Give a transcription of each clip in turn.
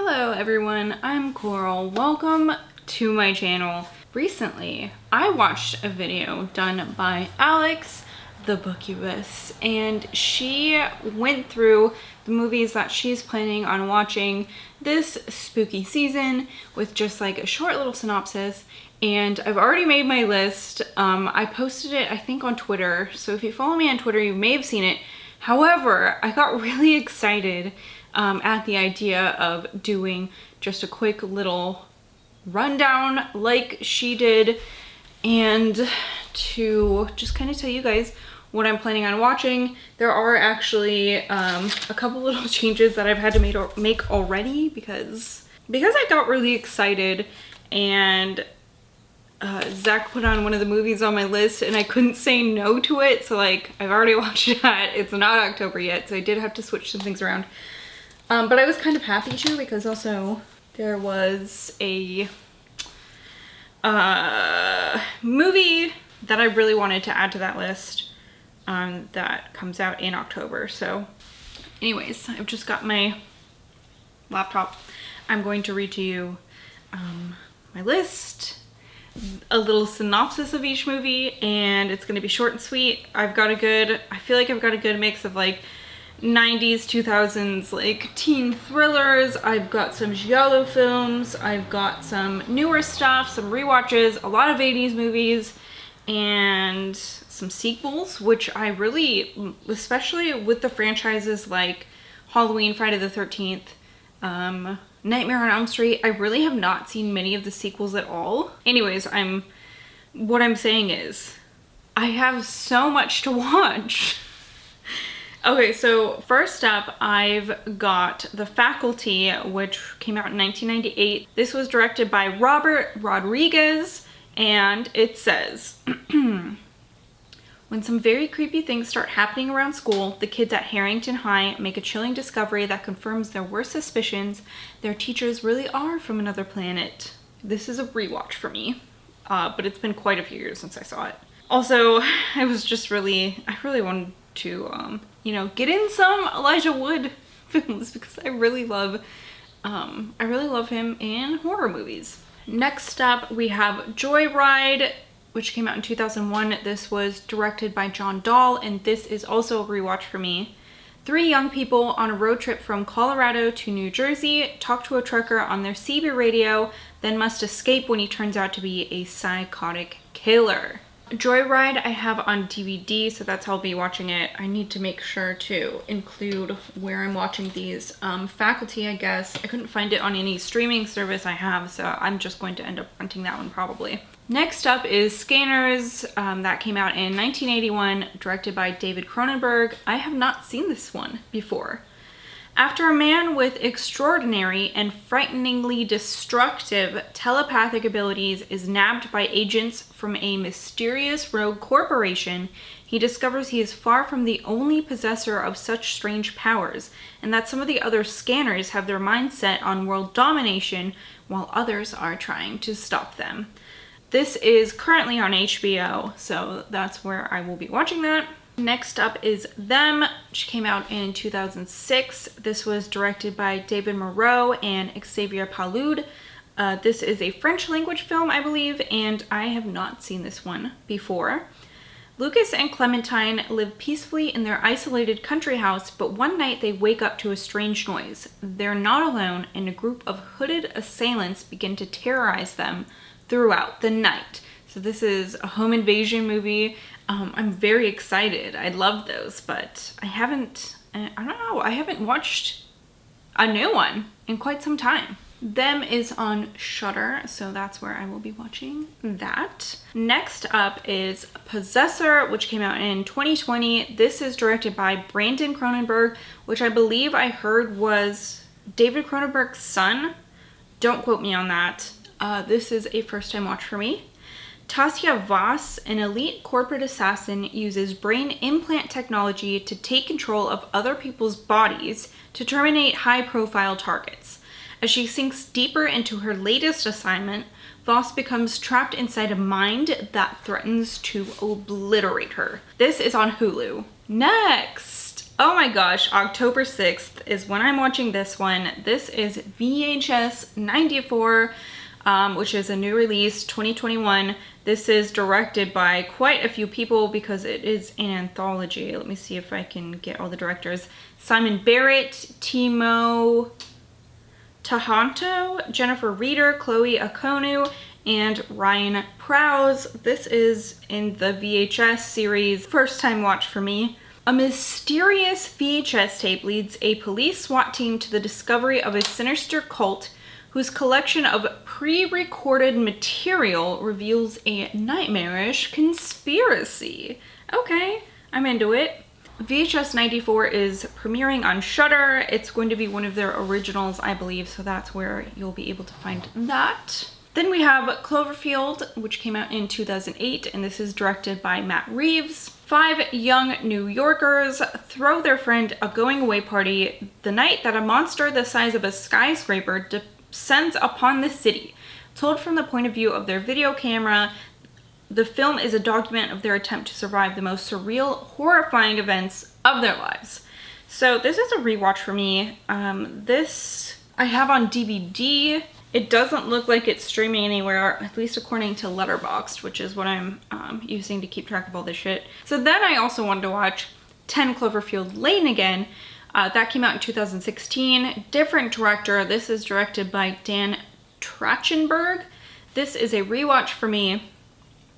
Hello everyone, I'm Coral. Welcome to my channel. Recently, I watched a video done by Alex, the Bookubus, and she went through the movies that she's planning on watching this spooky season with just like a short little synopsis. And I've already made my list. I posted it, I think, on Twitter. So if you follow me on Twitter, you may have seen it. However, I got really excited at the idea of doing just a quick little rundown like she did, and to just kind of tell you guys what I'm planning on watching. There are actually a couple little changes that I've had to make already because I got really excited, and Zach put on one of the movies on my list and I couldn't say no to it. So like, I've already watched that. It's not October yet, so I did have to switch some things around. But I was kind of happy to, because also there was a movie that I really wanted to add to that list that comes out in October. So anyways, I've just got my laptop. I'm going to read to you my list, a little synopsis of each movie, and it's going to be short and sweet. I feel like I've got a good mix of like 90s, 2000s like teen thrillers. I've got some giallo films, I've got some newer stuff, some rewatches, a lot of 80s movies, and some sequels, which I really, especially with the franchises like Halloween, Friday the 13th, Nightmare on Elm Street, I really have not seen many of the sequels at all. Anyways, what I'm saying is I have so much to watch. Okay, so first up, I've got The Faculty, which came out in 1998. This was directed by Robert Rodriguez, and it says, when some very creepy things start happening around school, the kids at Harrington High make a chilling discovery that confirms their worst suspicions. Their teachers really are from another planet. This is a rewatch for me, but it's been quite a few years since I saw it. Also, I really wanted to, get in some Elijah Wood films because I really love him in horror movies. Next up, we have Joyride, which came out in 2001. This was directed by John Dahl, and this is also a rewatch for me. Three young people on a road trip from Colorado to New Jersey talk to a trucker on their CB radio, then must escape when he turns out to be a psychotic killer. Joyride I have on DVD, so that's how I'll be watching it. I need to make sure to include where I'm watching these. Faculty, I guess. I couldn't find it on any streaming service I have, so I'm just going to end up renting that one probably. Next up is Scanners, that came out in 1981, directed by David Cronenberg. I have not seen this one before. After a man with extraordinary and frighteningly destructive telepathic abilities is nabbed by agents from a mysterious rogue corporation, he discovers he is far from the only possessor of such strange powers, and that some of the other scanners have their minds set on world domination while others are trying to stop them. This is currently on HBO, so that's where I will be watching that. Next up is Them, which came out in 2006. This was directed by David Moreau and Xavier Palude. This is a French language film, I believe, and I have not seen this one before. Lucas and Clementine live peacefully in their isolated country house, but one night they wake up to a strange noise. They're not alone, and a group of hooded assailants begin to terrorize them throughout the night. So this is a home invasion movie. I'm very excited. I love those, but I haven't watched a new one in quite some time. Them is on Shudder, so that's where I will be watching that. Next up is Possessor, which came out in 2020. This is directed by Brandon Cronenberg, which I believe I heard was David Cronenberg's son. Don't quote me on that. This is a first-time watch for me. Tasya Voss, an elite corporate assassin, uses brain implant technology to take control of other people's bodies to terminate high-profile targets. As she sinks deeper into her latest assignment, Voss becomes trapped inside a mind that threatens to obliterate her. This is on Hulu. Next Oh my gosh, October 6th is when I'm watching this one. This is VHS 94, which is a new release, 2021. This is directed by quite a few people because it is an anthology. Let me see if I can get all the directors. Simon Barrett, Timo Tahanto, Jennifer Reeder, Chloe Okonu, and Ryan Prowse. This is in the VHS series, first time watch for me. A mysterious VHS tape leads a police SWAT team to the discovery of a sinister cult whose collection of pre-recorded material reveals a nightmarish conspiracy. Okay, I'm into it. VHS 94 is premiering on Shudder. It's going to be one of their originals, I believe, so that's where you'll be able to find that. Then we have Cloverfield, which came out in 2008, and this is directed by Matt Reeves. 5 young New Yorkers throw their friend a going-away party the night that a monster the size of a skyscraper descends upon the city. Told from the point of view of their video camera, the film is a document of their attempt to survive the most surreal, horrifying events of their lives. So this is a rewatch for me. This I have on DVD. It doesn't look like it's streaming anywhere, at least according to Letterboxd, which is what I'm using to keep track of all this shit. So then I also wanted to watch 10 Cloverfield Lane again. That came out in 2016. Different director. This is directed by Dan Trachtenberg. This is a rewatch for me.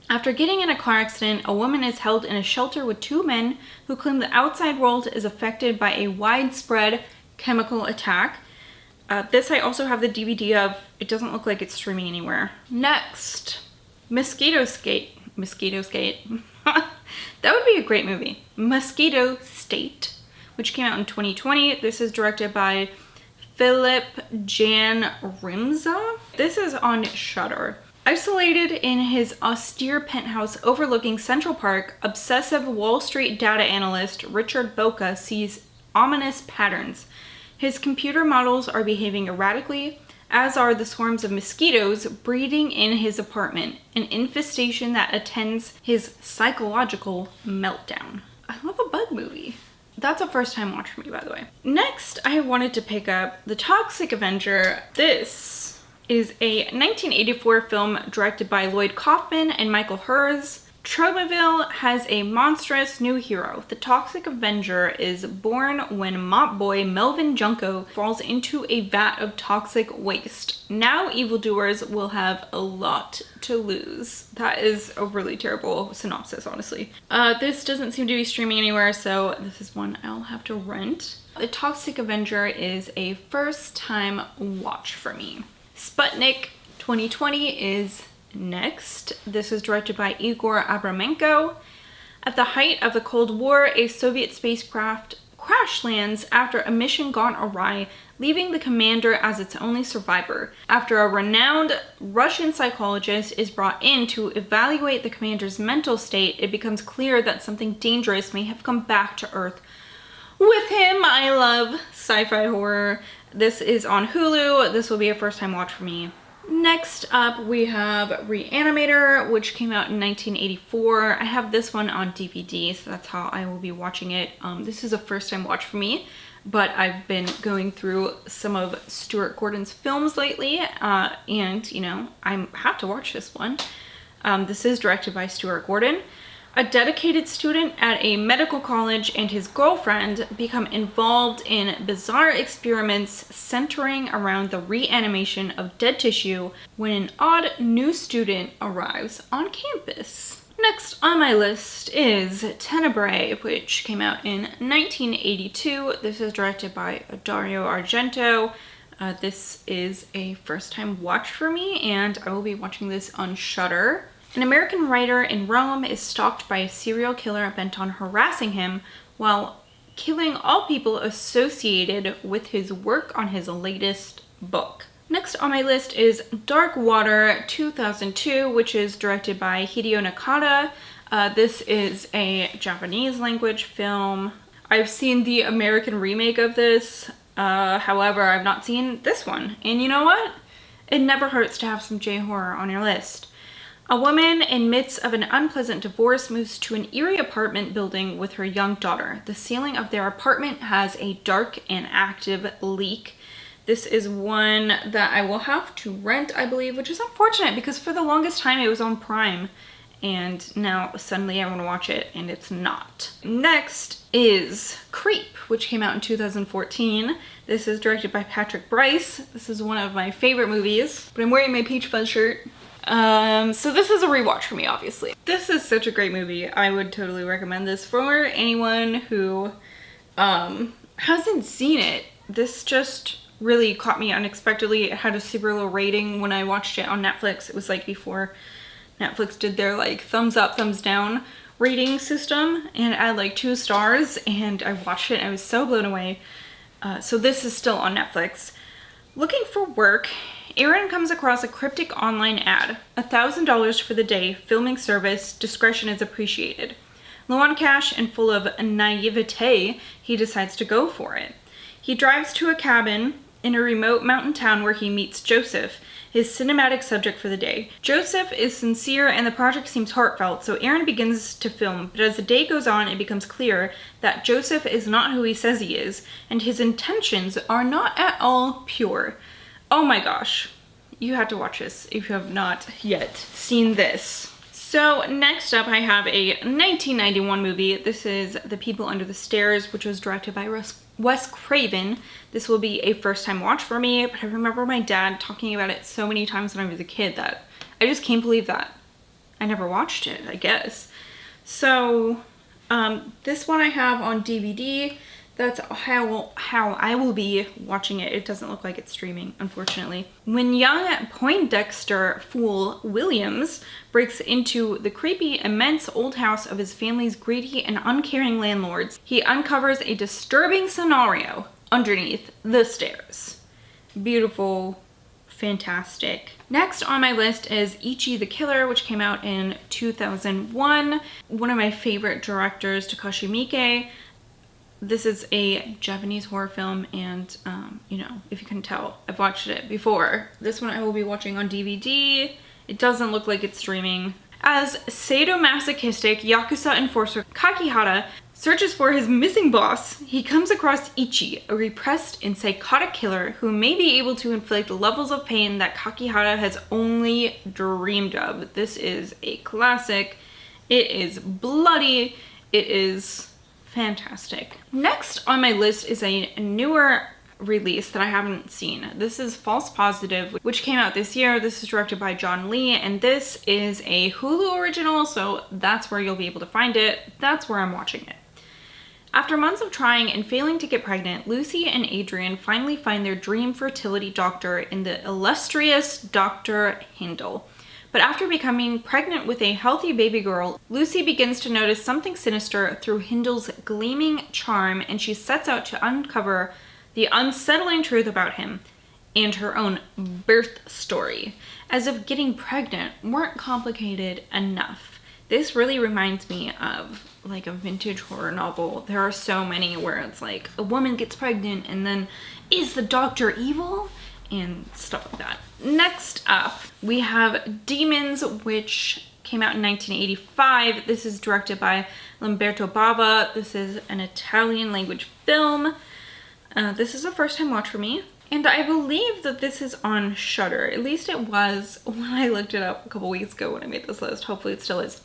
After getting in a car accident, a woman is held in a shelter with 2 men who claim the outside world is affected by a widespread chemical attack. This I also have the DVD of. It doesn't look like it's streaming anywhere. Next, Mosquito State. Mosquito State. That would be a great movie. Mosquito State, which came out in 2020. This is directed by Philip Jan Rimza. This is on Shudder. Isolated in his austere penthouse overlooking Central Park, obsessive Wall Street data analyst Richard Boca sees ominous patterns. His computer models are behaving erratically, as are the swarms of mosquitoes breeding in his apartment, an infestation that attends his psychological meltdown. I love a bug movie. That's a first time watch for me, by the way. Next, I wanted to pick up The Toxic Avenger. This is a 1984 film directed by Lloyd Kaufman and Michael Herz. Tromaville has a monstrous new hero. The Toxic Avenger is born when mop boy Melvin Junko falls into a vat of toxic waste. Now evildoers will have a lot to lose. That is a really terrible synopsis, honestly. This doesn't seem to be streaming anywhere, so this is one I'll have to rent. The Toxic Avenger is a first time watch for me. Sputnik 2020 is next. This is directed by Igor Abramenko. At the height of the Cold War, a Soviet spacecraft crash lands after a mission gone awry, leaving the commander as its only survivor. After a renowned Russian psychologist is brought in to evaluate the commander's mental state, it becomes clear that something dangerous may have come back to Earth with him. I love sci-fi horror. This is on Hulu. This will be a first time watch for me. Next up, we have ReAnimator, which came out in 1984. I have this one on DVD, so that's how I will be watching it. This is a first time watch for me, but I've been going through some of Stuart Gordon's films lately, and, you know, I have to watch this one. This is directed by Stuart Gordon. A dedicated student at a medical college and his girlfriend become involved in bizarre experiments centering around the reanimation of dead tissue when an odd new student arrives on campus. Next on my list is Tenebre, which came out in 1982. This is directed by Dario Argento. This is a first time watch for me, and I will be watching this on Shudder. An American writer in Rome is stalked by a serial killer bent on harassing him while killing all people associated with his work on his latest book. Next on my list is Dark Water 2002, which is directed by Hideo Nakata. This is a Japanese language film. I've seen the American remake of this, however, I've not seen this one. And you know what? It never hurts to have some J-horror on your list. A woman in midst of an unpleasant divorce moves to an eerie apartment building with her young daughter. The ceiling of their apartment has a dark and active leak. This is one that I will have to rent, I believe, which is unfortunate because for the longest time it was on Prime. And now suddenly I want to watch it and it's not. Next is Creep, which came out in 2014. This is directed by Patrick Brice. This is one of my favorite movies, but I'm wearing my Peach Fuzz shirt. So this is a rewatch for me, obviously. This is such a great movie. I would totally recommend this for anyone who hasn't seen it. This just really caught me unexpectedly. It had a super low rating when I watched it on Netflix. It was like before Netflix did their like thumbs up, thumbs down rating system, and I had like 2 stars, and I watched it and I was so blown away. So this is still on Netflix. Looking for work, Aaron comes across a cryptic online ad. $1,000 for the day, filming service, discretion is appreciated. Low on cash and full of naivete, he decides to go for it. He drives to a cabin in a remote mountain town where he meets Joseph, his cinematic subject for the day. Joseph is sincere and the project seems heartfelt, so Aaron begins to film, but as the day goes on, it becomes clear that Joseph is not who he says he is, and his intentions are not at all pure. Oh my gosh, you have to watch this if you have not yet seen this. So next up I have a 1991 movie. This is The People Under the Stairs, which was directed by Wes Craven. This will be a first time watch for me, but I remember my dad talking about it so many times when I was a kid that I just can't believe that I never watched it, I guess. So this one I have on DVD. That's how I will be watching it. It doesn't look like it's streaming, unfortunately. When young Poindexter fool Williams breaks into the creepy, immense old house of his family's greedy and uncaring landlords, he uncovers a disturbing scenario underneath the stairs. Beautiful, fantastic. Next on my list is Ichi the Killer, which came out in 2001. One of my favorite directors, Takashi Miike. This is a Japanese horror film, and you know, if you can tell, I've watched it before. This one I will be watching on DVD. It doesn't look like it's streaming. As sadomasochistic Yakuza enforcer Kakihara searches for his missing boss, he comes across Ichi, a repressed and psychotic killer who may be able to inflict levels of pain that Kakihara has only dreamed of. This is a classic. It is bloody. It is fantastic. Next on my list is a newer release that I haven't seen. This is False Positive, which came out this year. This is directed by John Lee, and this is a Hulu original, so that's where you'll be able to find it. That's where I'm watching it. After months of trying and failing to get pregnant, Lucy and Adrian finally find their dream fertility doctor in the illustrious Dr. Hindle. But after becoming pregnant with a healthy baby girl, Lucy begins to notice something sinister through Hindle's gleaming charm, and she sets out to uncover the unsettling truth about him and her own birth story. As if getting pregnant weren't complicated enough. This really reminds me of like a vintage horror novel. There are so many where it's like a woman gets pregnant and then is the doctor evil? And stuff like that. Next up, we have Demons, which came out in 1985. This is directed by Lamberto Bava. This is an Italian language film. This is a first time watch for me. And I believe that this is on Shudder. At least it was when I looked it up a couple weeks ago when I made this list. Hopefully it still is.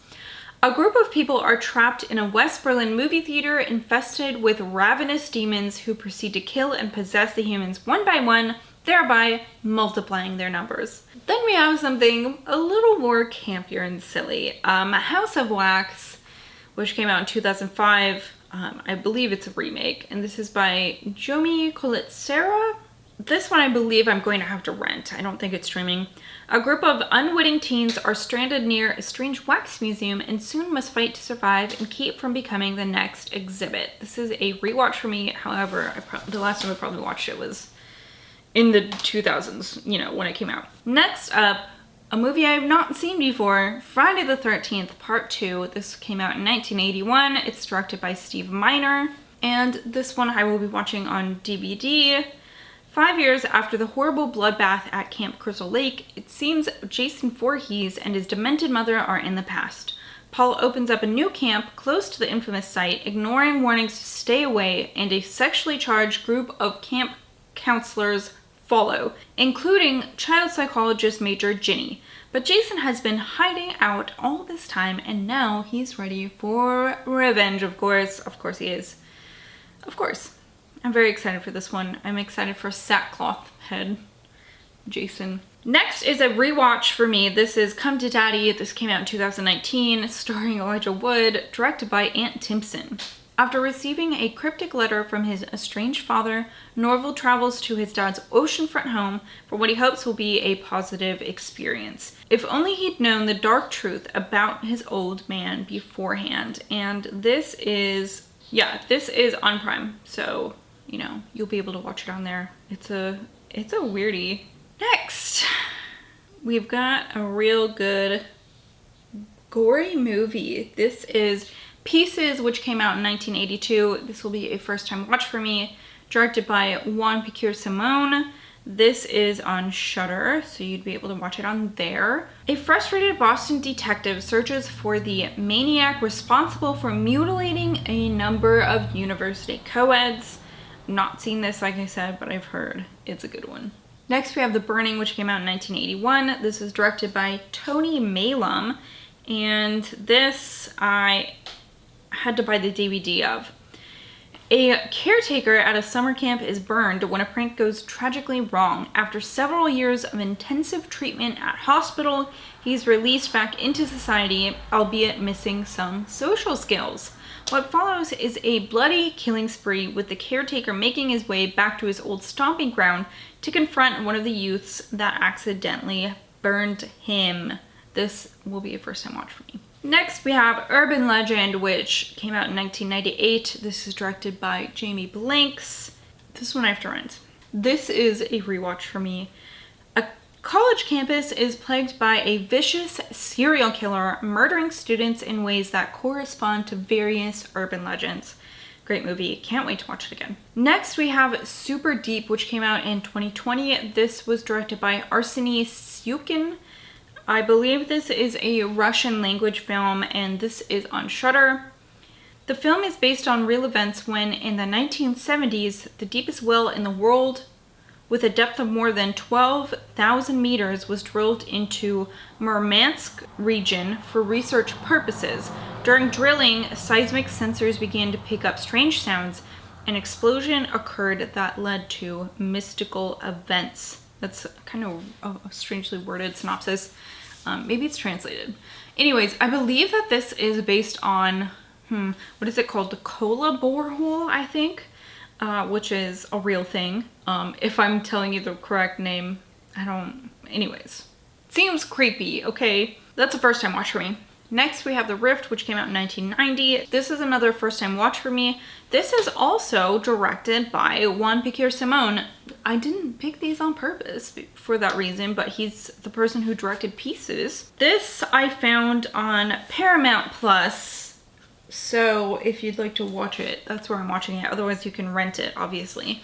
A group of people are trapped in a West Berlin movie theater infested with ravenous demons who proceed to kill and possess the humans one by one, thereby multiplying their numbers. Then we have something a little more campier and silly. House of Wax, which came out in 2005. I believe it's a remake, and this is by Jomi Collet-Serra. This one I believe I'm going to have to rent. I don't think it's streaming. A group of unwitting teens are stranded near a strange wax museum and soon must fight to survive and keep from becoming the next exhibit. This is a rewatch for me. However, the last time I probably watched it was in the 2000s, you know, when it came out. Next up, a movie I have not seen before, Friday the 13th, Part 2. This came out in 1981. It's directed by Steve Miner. And this one I will be watching on DVD. 5 years after the horrible bloodbath at Camp Crystal Lake, it seems Jason Voorhees and his demented mother are in the past. Paul opens up a new camp close to the infamous site, ignoring warnings to stay away, and a sexually charged group of camp counselors follow, including child psychologist Major Ginny. But Jason has been hiding out all this time, and now he's ready for revenge, of course. Of course he is. Of course. I'm very excited for this one. I'm excited for Sackcloth Head Jason. Next is a rewatch for me. This is Come to Daddy. This came out in 2019, starring Elijah Wood, directed by Ant Timpson. After receiving a cryptic letter from his estranged father, Norval travels to his dad's oceanfront home for what he hopes will be a positive experience. If only he'd known the dark truth about his old man beforehand. And this is on Prime, so you know, you'll be able to watch it on there. It's a weirdie. Next, we've got a real good gory movie. This is Pieces, which came out in 1982. This will be a first-time watch for me. Directed by Juan Piquer Simon. This is on Shudder, so you'd be able to watch it on there. A frustrated Boston detective searches for the maniac responsible for mutilating a number of university co-eds. Not seen this, like I said, but I've heard it's a good one. Next, we have The Burning, which came out in 1981. This is directed by Tony Malum, and this I had to buy the DVD of. A caretaker at a summer camp is burned when a prank goes tragically wrong. After several years of intensive treatment at hospital, he's released back into society, albeit missing some social skills. What follows is a bloody killing spree, with the caretaker making his way back to his old stomping ground to confront one of the youths that accidentally burned him. This will be a first-time watch for me. Next, we have Urban Legend, which came out in 1998. This is directed by Jamie Blanks. This one I have to rent. This is a rewatch for me. A college campus is plagued by a vicious serial killer murdering students in ways that correspond to various urban legends. Great movie. Can't wait to watch it again. Next, we have Super Deep, which came out in 2020. This was directed by Arseny Syukhin. I believe this is a Russian language film, and this is on Shudder. The film is based on real events when, in the 1970s, the deepest well in the world, with a depth of more than 12,000 meters, was drilled into Murmansk region for research purposes. During drilling, seismic sensors began to pick up strange sounds. An explosion occurred that led to mystical events. That's kind of a strangely worded synopsis. Maybe it's translated. Anyways, I believe that this is based on, what is it called? The Kola borehole, I think, which is a real thing. If I'm telling you the correct name, anyways. Seems creepy, okay? That's a first time watch for me. Next, we have The Rift, which came out in 1990. This is another first-time watch for me. This is also directed by Juan Piquer Simon. I didn't pick these on purpose for that reason, but he's the person who directed Pieces. This I found on Paramount Plus, so if you'd like to watch it, that's where I'm watching it. Otherwise, you can rent it, obviously.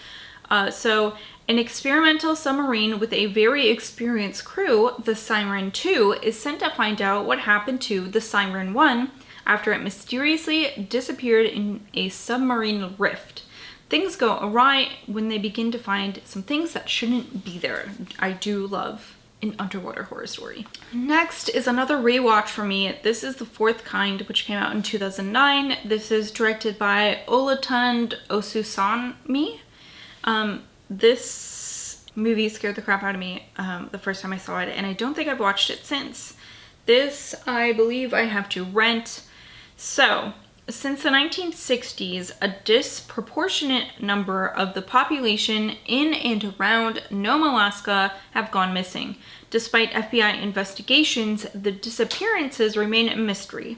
So, an experimental submarine with a very experienced crew, the Siren 2, is sent to find out what happened to the Siren 1 after it mysteriously disappeared in a submarine rift. Things go awry when they begin to find some things that shouldn't be there. I do love an underwater horror story. Next is another rewatch for me. This is The Fourth Kind, which came out in 2009. This is directed by Olatunde Osusami. This movie scared the crap out of me the first time I saw it, and I don't think I've watched it since. This, I believe I have to rent. So, since the 1960s, a disproportionate number of the population in and around Nome, Alaska have gone missing. Despite FBI investigations, the disappearances remain a mystery.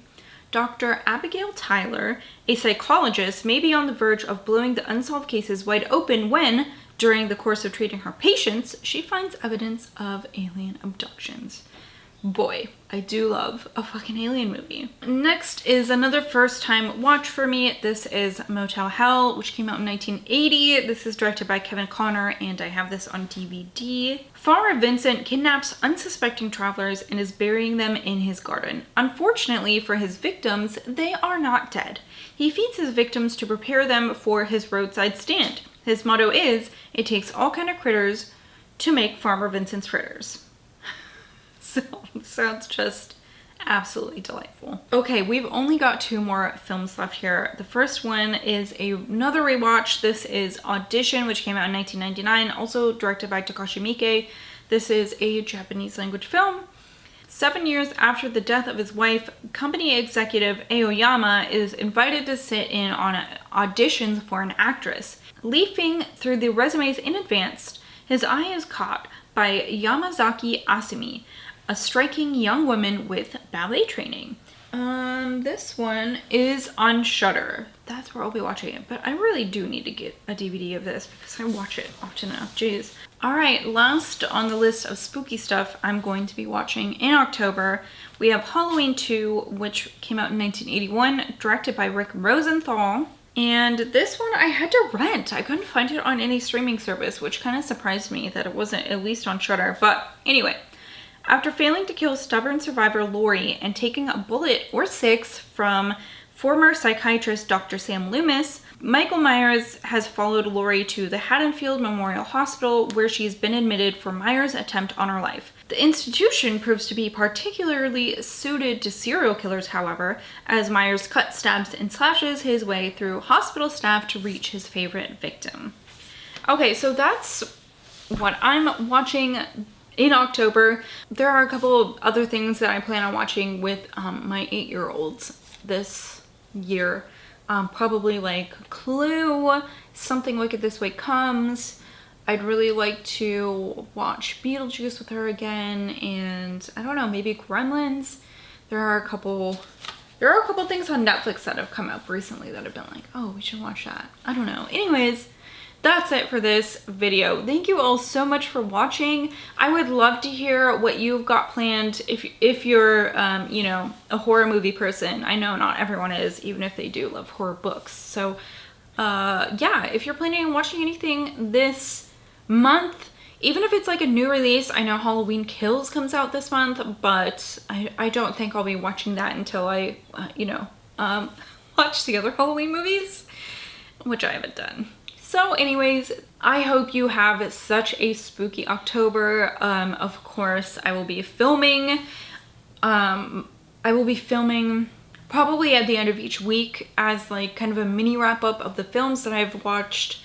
Dr. Abigail Tyler, a psychologist, may be on the verge of blowing the unsolved cases wide open when, during the course of treating her patients, she finds evidence of alien abductions. boy, I do love a fucking alien movie. Next is another first time watch for me. This is Motel Hell, which came out in 1980. This is directed by Kevin Connor, and I have this on DVD. Farmer Vincent kidnaps unsuspecting travelers and is burying them in his garden. Unfortunately for his victims, they are not dead. He feeds his victims to prepare them for his roadside stand. His motto is, "It takes all kind of critters to make Farmer Vincent's fritters." So, sounds just absolutely delightful. Okay, we've only got 2 more films left here. The first one is another rewatch. This is Audition, which came out in 1999, also directed by Takashi Miike. This is a Japanese language film. 7 years after the death of his wife, company executive Aoyama is invited to sit in on auditions for an actress. Leafing through the resumes in advance, his eye is caught by Yamazaki Asumi, a striking young woman with ballet training. This one is on Shudder. That's where I'll be watching it, but I really do need to get a DVD of this because I watch it often enough. Jeez. All right, last on the list of spooky stuff I'm going to be watching in October, we have Halloween 2, which came out in 1981, directed by Rick Rosenthal. And this one I had to rent. I couldn't find it on any streaming service, which kind of surprised me that it wasn't at least on Shudder. But anyway, after failing to kill stubborn survivor Lori and taking a bullet or 6 from former psychiatrist Dr. Sam Loomis, Michael Myers has followed Lori to the Haddonfield Memorial Hospital, where she's been admitted for Myers' attempt on her life. The institution proves to be particularly suited to serial killers, however, as Myers cuts, stabs, and slashes his way through hospital staff to reach his favorite victim. Okay, so that's what I'm watching in October. There are a couple other things that I plan on watching with my 8-year-olds this year. Probably like Clue, Something Wicked This Way Comes. I'd really like to watch Beetlejuice with her again, and I don't know, maybe Gremlins. There are a couple things on Netflix that have come up recently that have been like, oh, we should watch that. I don't know. Anyways, that's it for this video. Thank you all so much for watching. I would love to hear what you've got planned if you're, you know, a horror movie person. I know not everyone is, even if they do love horror books. So, yeah, if you're planning on watching anything this month, even if it's like a new release, I know Halloween Kills comes out this month, but I don't think I'll be watching that until I, you know, watch the other Halloween movies, which I haven't done. So anyways, I hope you have such a spooky October. Of course, I will be filming probably at the end of each week as like kind of a mini wrap up of the films that I've watched.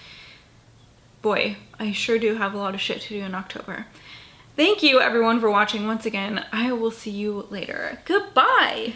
Boy, I sure do have a lot of shit to do in October. Thank you everyone for watching once again. I will see you later. Goodbye!